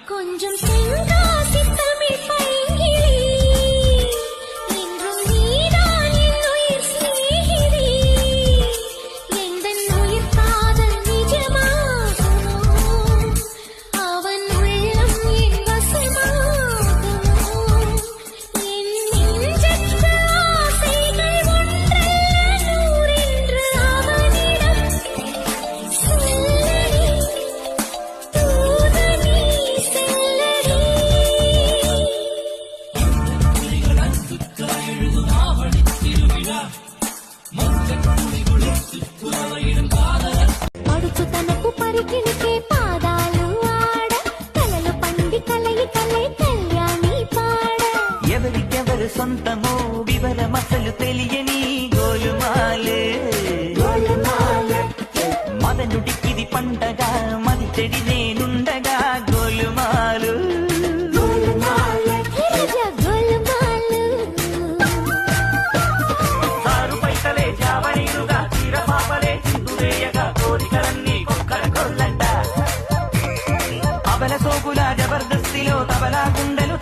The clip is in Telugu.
கொஞ்சம் தென்காசி தமிழ் பைங்கிளி என்றும் நீதான் என் உயிர் சிநேகிதி எந்தன் உயிர் காதல் நிஜமாகுமோ அவன் உள்ளம் என் வசமாகுமோ என் நெஞ்சத்து ஆசைகள் ஒன்றல்ல நூறென்று அவனிடம் சொல்லடி தூதனி செல்லடி పడుచు తనకు పరికిణికే పాదాలు ఆడ కలలు పండి కలయి కలే కళ్యాణి పాడ ఎవరికెవరు సొంతమో వివరం అసలు తెలియని గోలుమాలే మదనుడికిది పండగ మది చెడి నేనుండగా గోలుమాలు రాజా గోలుమాలు సారు పైసలే జావనీరుగా తీరపాపలే చిందువేయగా కోరికలన్నీ కొక్కల కొల్లంట అబల సోకుల జబర్దస్తిలో తబలా గుండెలు